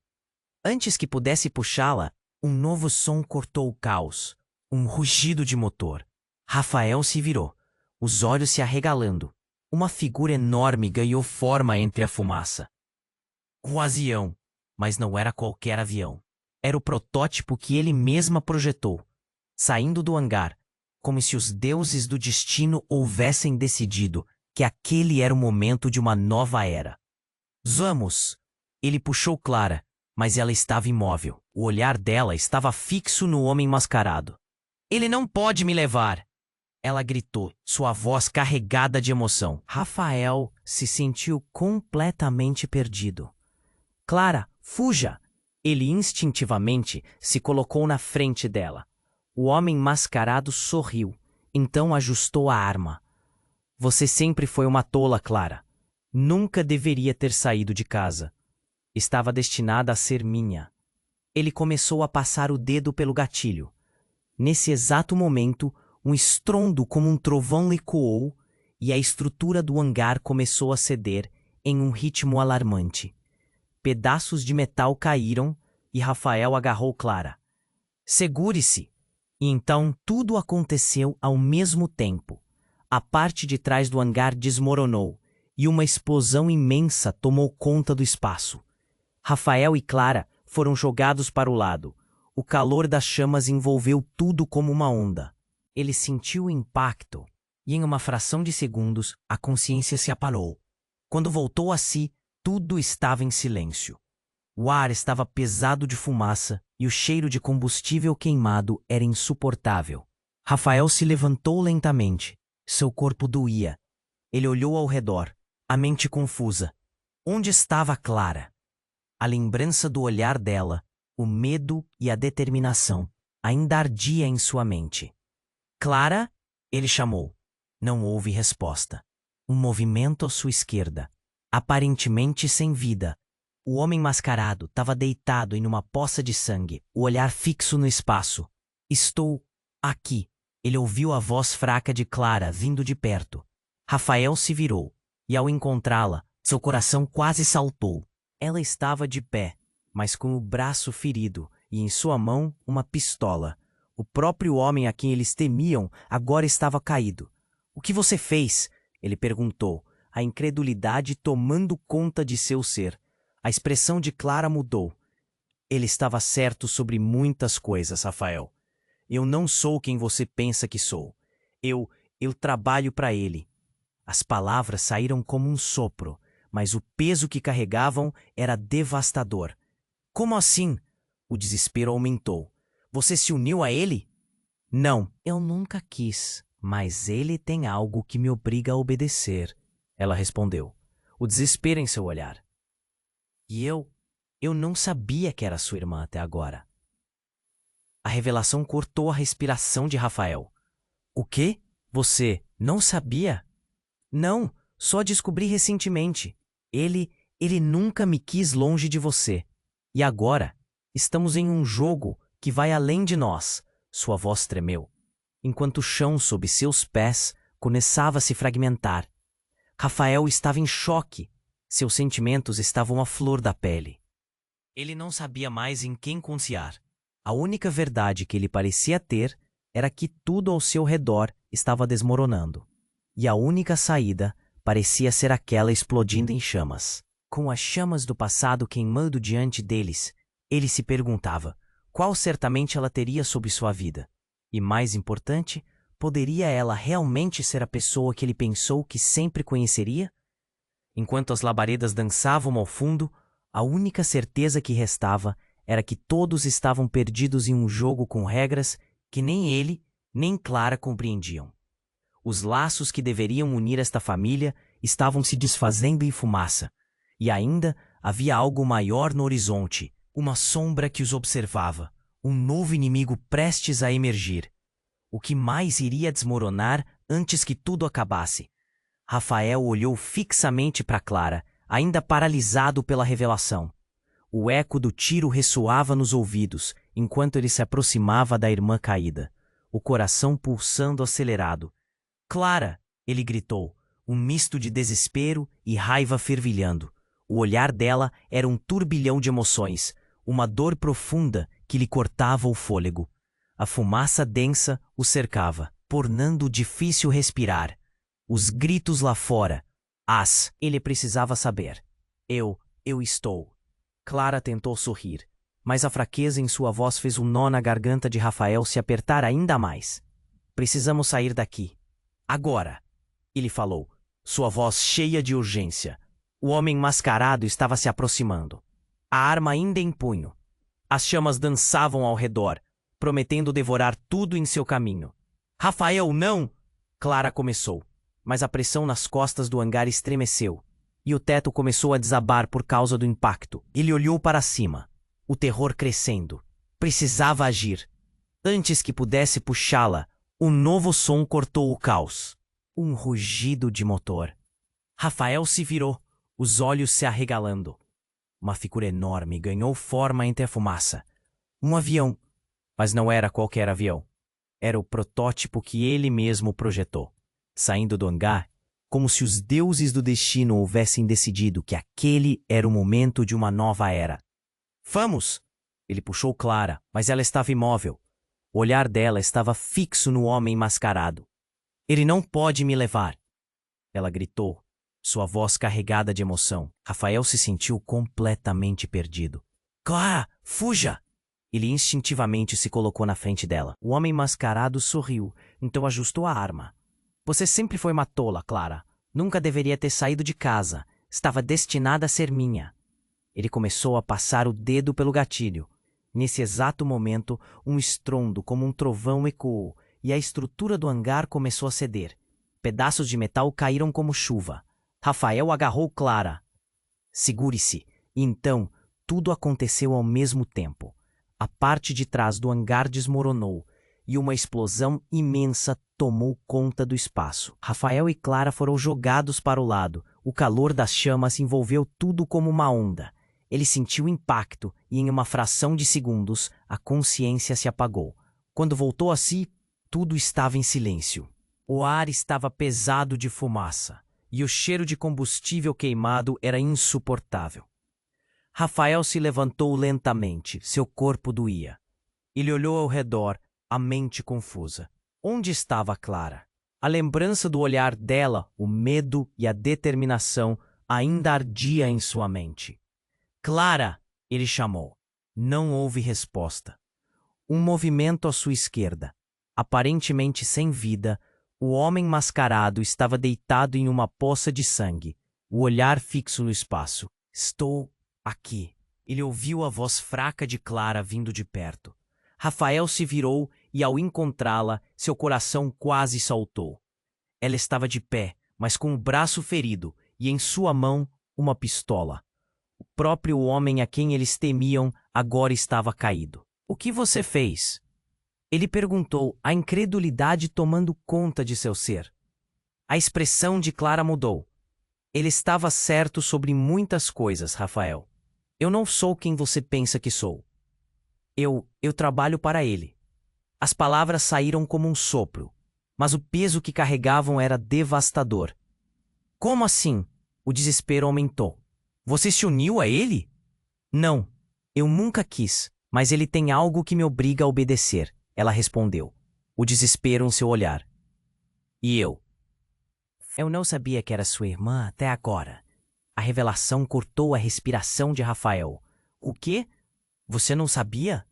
Antes que pudesse puxá-la, um novo som cortou o caos. Um rugido de motor. Rafael se virou, os olhos se arregalando. Uma figura enorme ganhou forma entre a fumaça. Um avião, mas não era qualquer avião. Era o protótipo que ele mesma projetou, saindo do hangar, como se os deuses do destino houvessem decidido que aquele era o momento de uma nova era. Vamos! Ele puxou Clara, mas ela estava imóvel. O olhar dela estava fixo no homem mascarado. Ele não pode me levar! Ela gritou, sua voz carregada de emoção. Rafael se sentiu completamente perdido. Clara, fuja! Ele instintivamente se colocou na frente dela. O homem mascarado sorriu, então ajustou a arma. Você sempre foi uma tola, Clara. Nunca deveria ter saído de casa. Estava destinada a ser minha. Ele começou a passar o dedo pelo gatilho. Nesse exato momento, um estrondo como um trovão ecoou e a estrutura do hangar começou a ceder em um ritmo alarmante. Pedaços de metal caíram e Rafael agarrou Clara. Segure-se! E então tudo aconteceu ao mesmo tempo. A parte de trás do hangar desmoronou e uma explosão imensa tomou conta do espaço. Rafael e Clara foram jogados para o lado. O calor das chamas envolveu tudo como uma onda. Ele sentiu o impacto e, em uma fração de segundos, a consciência se apagou. Quando voltou a si, tudo estava em silêncio. O ar estava pesado de fumaça e o cheiro de combustível queimado era insuportável. Rafael se levantou lentamente. Seu corpo doía. Ele olhou ao redor, a mente confusa. Onde estava Clara? A lembrança do olhar dela, o medo e a determinação ainda ardia em sua mente. Clara? Ele chamou. Não houve resposta. Um movimento à sua esquerda, aparentemente sem vida. O homem mascarado estava deitado em uma poça de sangue, o olhar fixo no espaço. Estou aqui. Ele ouviu a voz fraca de Clara vindo de perto. Rafael se virou, e ao encontrá-la, seu coração quase saltou. Ela estava de pé, mas com o braço ferido e em sua mão uma pistola. O próprio homem a quem eles temiam agora estava caído. O que você fez? Ele perguntou, a incredulidade tomando conta de seu ser. A expressão de Clara mudou. Ele estava certo sobre muitas coisas, Rafael. Eu não sou quem você pensa que sou. Eu trabalho para ele. As palavras saíram como um sopro, mas o peso que carregavam era devastador. Como assim? O desespero aumentou. Você se uniu a ele? Não, eu nunca quis, mas ele tem algo que me obriga a obedecer, ela respondeu, o desespero em seu olhar. E eu não sabia que era sua irmã até agora. A revelação cortou a respiração de Rafael. O quê? Você não sabia? Não, só descobri recentemente. Ele nunca me quis longe de você. E agora, estamos em um jogo que vai além de nós. Sua voz tremeu, enquanto o chão sob seus pés começava a se fragmentar. Rafael estava em choque. Seus sentimentos estavam à flor da pele. Ele não sabia mais em quem confiar. A única verdade que ele parecia ter era que tudo ao seu redor estava desmoronando. E a única saída parecia ser aquela explodindo em chamas. Com as chamas do passado queimando diante deles, ele se perguntava qual certamente ela teria sobre sua vida. E mais importante, poderia ela realmente ser a pessoa que ele pensou que sempre conheceria? Enquanto as labaredas dançavam ao fundo, a única certeza que restava era que todos estavam perdidos em um jogo com regras que nem ele, nem Clara compreendiam. Os laços que deveriam unir esta família estavam se desfazendo em fumaça, e ainda havia algo maior no horizonte, uma sombra que os observava, um novo inimigo prestes a emergir. O que mais iria desmoronar antes que tudo acabasse? Rafael olhou fixamente para Clara, ainda paralisado pela revelação. O eco do tiro ressoava nos ouvidos, enquanto ele se aproximava da irmã caída, o coração pulsando acelerado. Clara! Ele gritou, um misto de desespero e raiva fervilhando. O olhar dela era um turbilhão de emoções, uma dor profunda que lhe cortava o fôlego. A fumaça densa o cercava, tornando difícil respirar. Os gritos lá fora. Ele precisava saber. Eu estou. Clara tentou sorrir, mas a fraqueza em sua voz fez um nó na garganta de Rafael se apertar ainda mais. Precisamos sair daqui. Agora, ele falou, sua voz cheia de urgência. O homem mascarado estava se aproximando, a arma ainda em punho. As chamas dançavam ao redor, prometendo devorar tudo em seu caminho. Rafael, não! Clara começou, mas a pressão nas costas do hangar estremeceu, e o teto começou a desabar por causa do impacto. Ele olhou para cima, o terror crescendo. Precisava agir. Antes que pudesse puxá-la, um novo som cortou o caos. Um rugido de motor. Rafael se virou, os olhos se arregalando. Uma figura enorme ganhou forma entre a fumaça. Um avião. Mas não era qualquer avião. Era o protótipo que ele mesmo projetou. Saindo do hangar, como se os deuses do destino houvessem decidido que aquele era o momento de uma nova era. Vamos! Ele puxou Clara, mas ela estava imóvel. O olhar dela estava fixo no homem mascarado. Ele não pode me levar! Ela gritou, sua voz carregada de emoção. Rafael se sentiu completamente perdido. Clara, fuja! Ele instintivamente se colocou na frente dela. O homem mascarado sorriu, então ajustou a arma. Você sempre foi uma tola, Clara. Nunca deveria ter saído de casa. Estava destinada a ser minha. Ele começou a passar o dedo pelo gatilho. Nesse exato momento, um estrondo como um trovão ecoou e a estrutura do hangar começou a ceder. Pedaços de metal caíram como chuva. Rafael agarrou Clara. Segure-se. E então, tudo aconteceu ao mesmo tempo. A parte de trás do hangar desmoronou e uma explosão imensa tomou conta do espaço. Rafael e Clara foram jogados para o lado. O calor das chamas envolveu tudo como uma onda. Ele sentiu o impacto e, em uma fração de segundos, a consciência se apagou. Quando voltou a si, tudo estava em silêncio. O ar estava pesado de fumaça e o cheiro de combustível queimado era insuportável. Rafael se levantou lentamente, seu corpo doía. Ele olhou ao redor, a mente confusa. Onde estava Clara? A lembrança do olhar dela, o medo e a determinação ainda ardia em sua mente. Clara! Ele chamou. Não houve resposta. Um movimento à sua esquerda. Aparentemente sem vida, o homem mascarado estava deitado em uma poça de sangue, o olhar fixo no espaço. Estou aqui. Ele ouviu a voz fraca de Clara vindo de perto. Rafael se virou e, ao encontrá-la, seu coração quase saltou. Ela estava de pé, mas com o braço ferido e em sua mão uma pistola. O próprio homem a quem eles temiam agora estava caído. "O que você fez?" Ele perguntou, a incredulidade tomando conta de seu ser. A expressão de Clara mudou. "Ele estava certo sobre muitas coisas, Rafael. Eu não sou quem você pensa que sou. Eu trabalho para ele." As palavras saíram como um sopro, mas o peso que carregavam era devastador. "Como assim?" O desespero aumentou. "Você se uniu a ele?" "Não, eu nunca quis, mas ele tem algo que me obriga a obedecer," ela respondeu, o desespero em seu olhar. "E eu?" "Eu não sabia que era sua irmã até agora." A revelação cortou a respiração de Rafael. "O quê? Você não sabia?"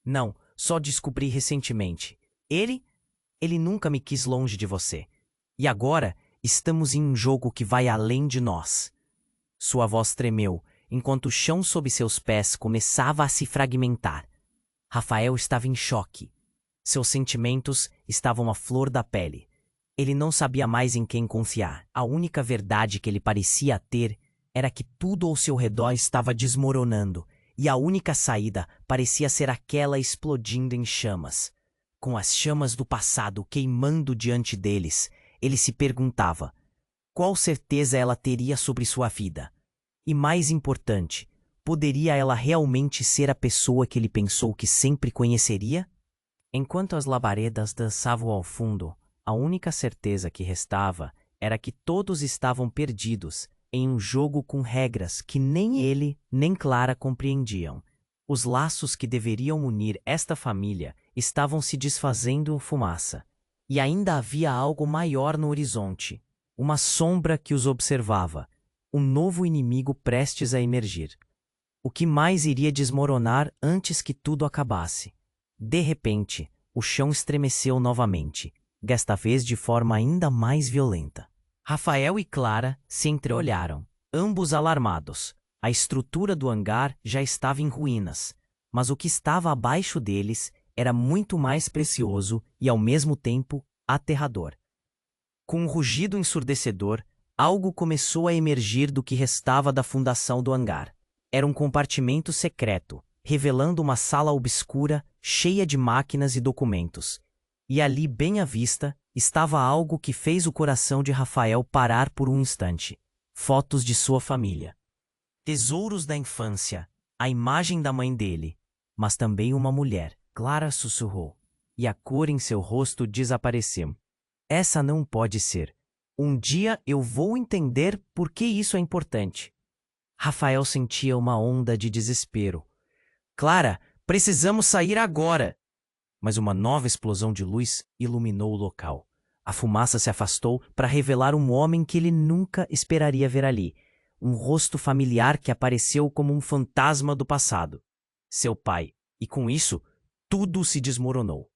"Não, só descobri recentemente. Ele nunca me quis longe de você. E agora estamos em um jogo que vai além de nós." Sua voz tremeu, enquanto o chão sob seus pés começava a se fragmentar. Rafael estava em choque. Seus sentimentos estavam à flor da pele. Ele não sabia mais em quem confiar. A única verdade que ele parecia ter era que tudo ao seu redor estava desmoronando, e a única saída parecia ser aquela explodindo em chamas. Com as chamas do passado queimando diante deles, ele se perguntava qual certeza ela teria sobre sua vida. E mais importante, poderia ela realmente ser a pessoa que ele pensou que sempre conheceria? Enquanto as labaredas dançavam ao fundo, a única certeza que restava era que todos estavam perdidos em um jogo com regras que nem ele nem Clara compreendiam. Os laços que deveriam unir esta família estavam se desfazendo em fumaça. E ainda havia algo maior no horizonte, uma sombra que os observava, um novo inimigo prestes a emergir. O que mais iria desmoronar antes que tudo acabasse? De repente, o chão estremeceu novamente, desta vez de forma ainda mais violenta. Rafael e Clara se entreolharam, ambos alarmados. A estrutura do hangar já estava em ruínas, mas o que estava abaixo deles era muito mais precioso e, ao mesmo tempo, aterrador. Com um rugido ensurdecedor, algo começou a emergir do que restava da fundação do hangar. Era um compartimento secreto, revelando uma sala obscura, cheia de máquinas e documentos. E ali, bem à vista, estava algo que fez o coração de Rafael parar por um instante. Fotos de sua família. Tesouros da infância, a imagem da mãe dele, mas também uma mulher. Clara sussurrou, e a cor em seu rosto desapareceu. "Essa não pode ser. Um dia eu vou entender por que isso é importante." Rafael sentia uma onda de desespero. "Clara, precisamos sair agora!" Mas uma nova explosão de luz iluminou o local. A fumaça se afastou para revelar um homem que ele nunca esperaria ver ali. Um rosto familiar que apareceu como um fantasma do passado. Seu pai. E com isso, tudo se desmoronou.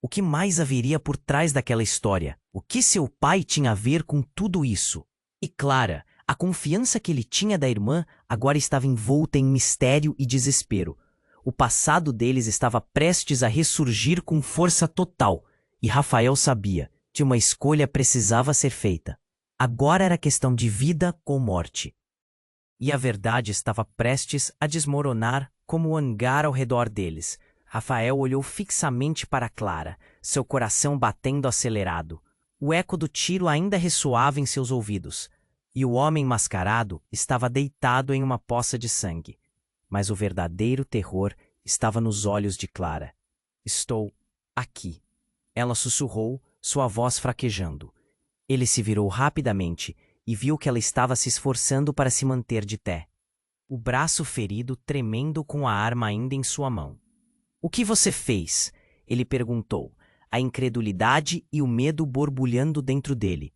O que mais haveria por trás daquela história? O que seu pai tinha a ver com tudo isso? E Clara, a confiança que ele tinha da irmã agora estava envolta em mistério e desespero. O passado deles estava prestes a ressurgir com força total, e Rafael sabia que uma escolha precisava ser feita. Agora era questão de vida ou morte. E a verdade estava prestes a desmoronar como o hangar ao redor deles. Rafael olhou fixamente para Clara, seu coração batendo acelerado. O eco do tiro ainda ressoava em seus ouvidos, e o homem mascarado estava deitado em uma poça de sangue. Mas o verdadeiro terror estava nos olhos de Clara. "Estou aqui," ela sussurrou, sua voz fraquejando. Ele se virou rapidamente e viu que ela estava se esforçando para se manter de pé, o braço ferido tremendo com a arma ainda em sua mão. "O que você fez?" ele perguntou, a incredulidade e o medo borbulhando dentro dele.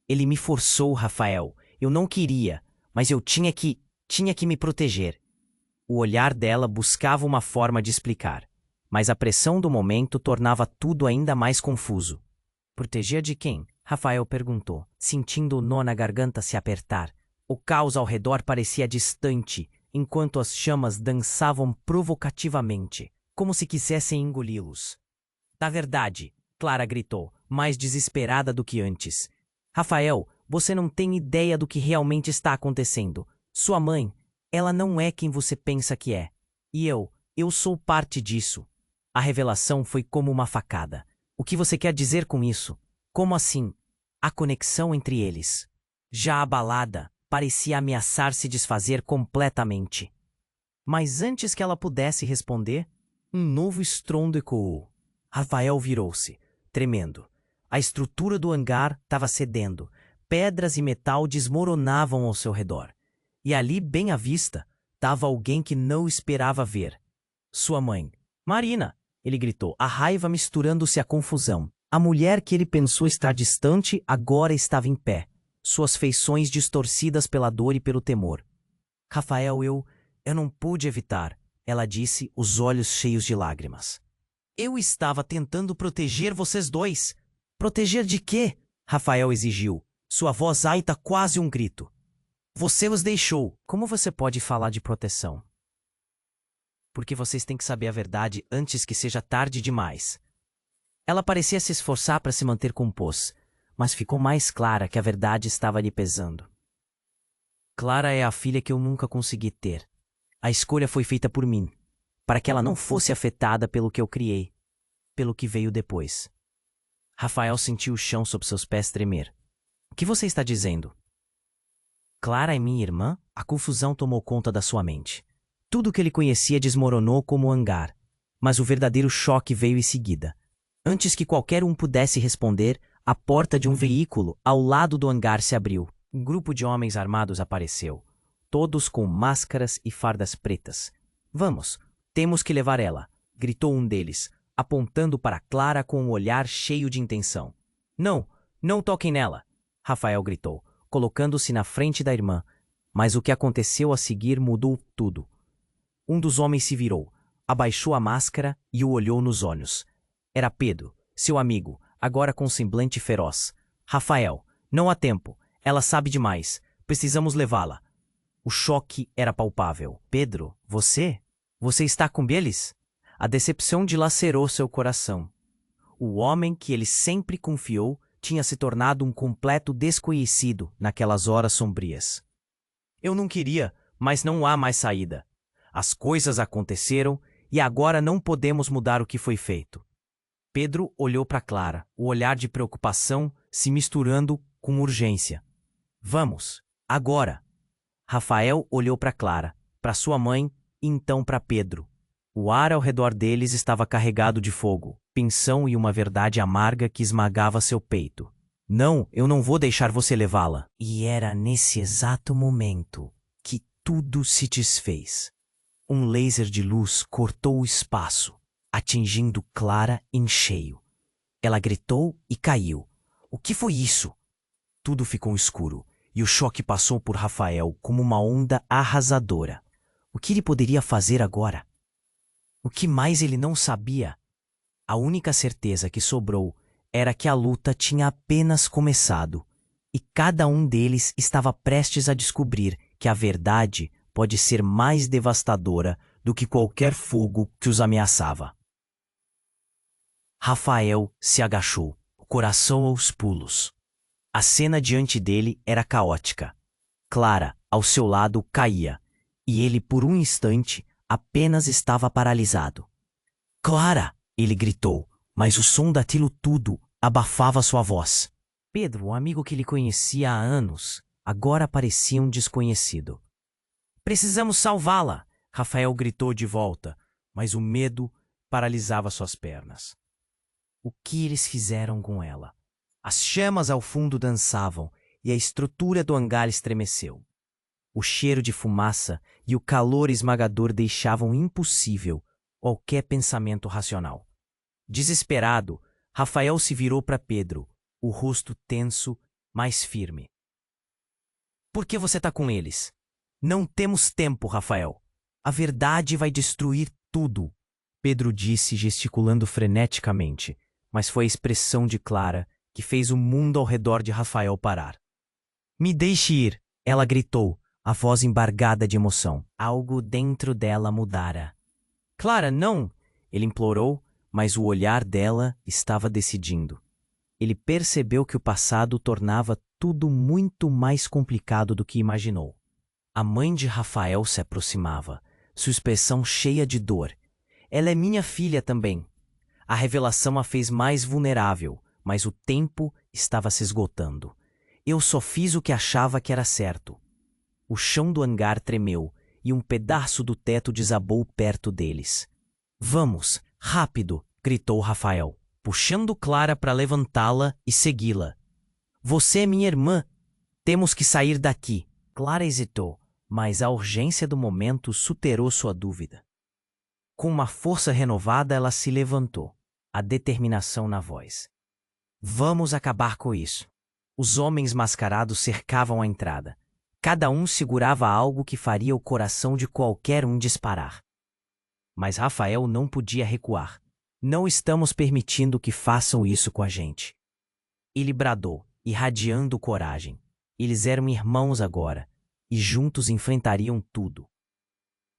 "Ele me forçou, Rafael. Eu não queria, mas eu tinha que me proteger." O olhar dela buscava uma forma de explicar, mas a pressão do momento tornava tudo ainda mais confuso. "Proteger de quem?" Rafael perguntou, sentindo o nó na garganta se apertar. O caos ao redor parecia distante, enquanto as chamas dançavam provocativamente, como se quisessem engoli-los. "Da verdade", Clara gritou, mais desesperada do que antes. "Rafael, você não tem ideia do que realmente está acontecendo. Sua mãe, ela não é quem você pensa que é. E eu sou parte disso." A revelação foi como uma facada. "O que você quer dizer com isso? Como assim?" A conexão entre eles, já abalada, parecia ameaçar se desfazer completamente. Mas antes que ela pudesse responder, um novo estrondo ecoou. Rafael virou-se, tremendo. A estrutura do hangar estava cedendo. Pedras e metal desmoronavam ao seu redor. E ali, bem à vista, estava alguém que não esperava ver. Sua mãe. "Marina!" ele gritou, a raiva misturando-se à confusão. A mulher que ele pensou estar distante agora estava em pé, suas feições distorcidas pela dor e pelo temor. "Rafael, eu não pude evitar", ela disse, os olhos cheios de lágrimas. "Eu estava tentando proteger vocês dois." "Proteger de quê?" Rafael exigiu, sua voz aita quase um grito. "Você os deixou." "Como você pode falar de proteção?" "Porque vocês têm que saber a verdade antes que seja tarde demais." Ela parecia se esforçar para se manter compôs, mas ficou mais clara que a verdade estava lhe pesando. "Clara é a filha que eu nunca consegui ter. A escolha foi feita por mim, para que ela não fosse afetada pelo que eu criei, pelo que veio depois." Rafael sentiu o chão sob seus pés tremer. "O que você está dizendo?" "Clara é minha irmã?" A confusão tomou conta da sua mente. Tudo o que ele conhecia desmoronou como um hangar, mas o verdadeiro choque veio em seguida. Antes que qualquer um pudesse responder, a porta de um veículo ao lado do hangar se abriu. Um grupo de homens armados apareceu, todos com máscaras e fardas pretas. "Vamos, temos que levar ela", gritou um deles, apontando para Clara com um olhar cheio de intenção. "Não, não toquem nela", Rafael gritou, colocando-se na frente da irmã. Mas o que aconteceu a seguir mudou tudo. Um dos homens se virou, abaixou a máscara e o olhou nos olhos. Era Pedro, seu amigo, agora com um semblante feroz. "Rafael, não há tempo. Ela sabe demais. Precisamos levá-la." O choque era palpável. "Pedro, você? Você está com eles?" A decepção dilacerou seu coração. O homem que ele sempre confiou tinha se tornado um completo desconhecido naquelas horas sombrias. "Eu não queria, mas não há mais saída. As coisas aconteceram e agora não podemos mudar o que foi feito." Pedro olhou para Clara, o olhar de preocupação se misturando com urgência. "Vamos, agora." Rafael olhou para Clara, para sua mãe e então para Pedro. O ar ao redor deles estava carregado de fogo, tensão e uma verdade amarga que esmagava seu peito. "Não, eu não vou deixar você levá-la." E era nesse exato momento que tudo se desfez. Um laser de luz cortou o espaço, atingindo Clara em cheio. Ela gritou e caiu. "O que foi isso?" Tudo ficou escuro, e o choque passou por Rafael como uma onda arrasadora. O que ele poderia fazer agora? O que mais ele não sabia? A única certeza que sobrou era que a luta tinha apenas começado, e cada um deles estava prestes a descobrir que a verdade pode ser mais devastadora do que qualquer fogo que os ameaçava. Rafael se agachou, o coração aos pulos. A cena diante dele era caótica. Clara, ao seu lado, caía, e ele, por um instante, apenas estava paralisado. "Clara!" ele gritou, mas o som daquilo tudo abafava sua voz. Pedro, o amigo que ele conhecia há anos, agora parecia um desconhecido. "Precisamos salvá-la!" Rafael gritou de volta, mas o medo paralisava suas pernas. O que eles fizeram com ela? As chamas ao fundo dançavam e a estrutura do hangar estremeceu. O cheiro de fumaça e o calor esmagador deixavam impossível qualquer pensamento racional. Desesperado, Rafael se virou para Pedro, o rosto tenso, mais firme. "Por que você está com eles?" "Não temos tempo, Rafael. A verdade vai destruir tudo", Pedro disse, gesticulando freneticamente, mas foi a expressão de Clara que fez o mundo ao redor de Rafael parar. "Me deixe ir", ela gritou, a voz embargada de emoção. Algo dentro dela mudara. Clara, não! Ele implorou, mas o olhar dela estava decidindo. Ele percebeu que o passado tornava tudo muito mais complicado do que imaginou. A mãe de Rafael se aproximava, sua expressão cheia de dor. Ela é minha filha também. A revelação a fez mais vulnerável, mas o tempo estava se esgotando. Eu só fiz o que achava que era certo. O chão do hangar tremeu e um pedaço do teto desabou perto deles. Vamos, rápido! Gritou Rafael, puxando Clara para levantá-la e segui-la. Você é minha irmã. Temos que sair daqui. Clara hesitou, mas a urgência do momento superou sua dúvida. Com uma força renovada, ela se levantou, a determinação na voz. Vamos acabar com isso. Os homens mascarados cercavam a entrada. Cada um segurava algo que faria o coração de qualquer um disparar. Mas Rafael não podia recuar. Não estamos permitindo que façam isso com a gente. Ele bradou, irradiando coragem. Eles eram irmãos agora, e juntos enfrentariam tudo.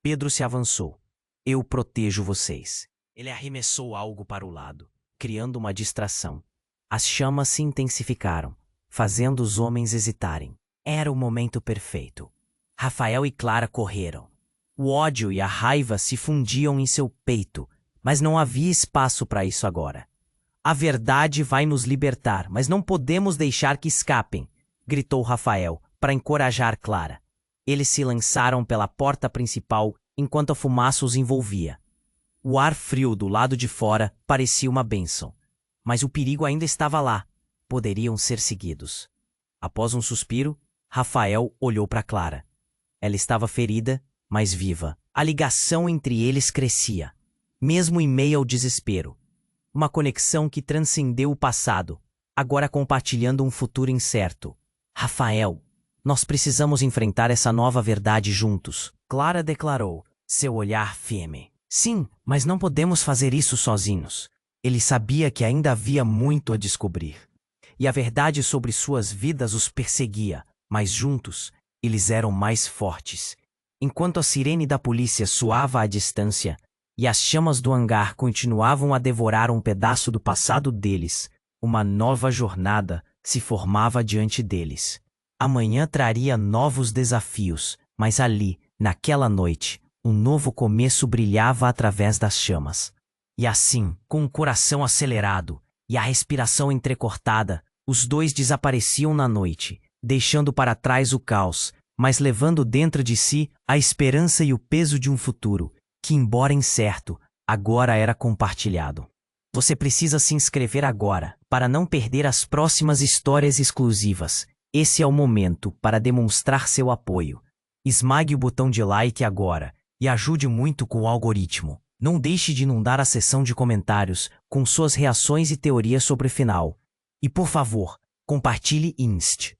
Pedro se avançou. Eu protejo vocês. Ele arremessou algo para o lado, criando uma distração. As chamas se intensificaram, fazendo os homens hesitarem. Era o momento perfeito. Rafael e Clara correram. O ódio e a raiva se fundiam em seu peito, mas não havia espaço para isso agora. A verdade vai nos libertar, mas não podemos deixar que escapem, gritou Rafael, para encorajar Clara. Eles se lançaram pela porta principal enquanto a fumaça os envolvia. O ar frio do lado de fora parecia uma bênção, mas o perigo ainda estava lá. Poderiam ser seguidos. Após um suspiro, Rafael olhou para Clara. Ela estava ferida, mas viva. A ligação entre eles crescia, mesmo em meio ao desespero. Uma conexão que transcendeu o passado, agora compartilhando um futuro incerto. Rafael, nós precisamos enfrentar essa nova verdade juntos, Clara declarou, seu olhar firme. Sim, mas não podemos fazer isso sozinhos. Ele sabia que ainda havia muito a descobrir. E a verdade sobre suas vidas os perseguia, mas juntos, eles eram mais fortes. Enquanto a sirene da polícia soava à distância e as chamas do hangar continuavam a devorar um pedaço do passado deles, uma nova jornada se formava diante deles. Amanhã traria novos desafios, mas ali, naquela noite, um novo começo brilhava através das chamas. E assim, com o coração acelerado e a respiração entrecortada, os dois desapareciam na noite, deixando para trás o caos, mas levando dentro de si a esperança e o peso de um futuro, que, embora incerto, agora era compartilhado. Você precisa se inscrever agora, para não perder as próximas histórias exclusivas. Esse é o momento para demonstrar seu apoio. Esmague o botão de like agora e ajude muito com o algoritmo. Não deixe de inundar a seção de comentários com suas reações e teorias sobre o final. E por favor, compartilhe Inst.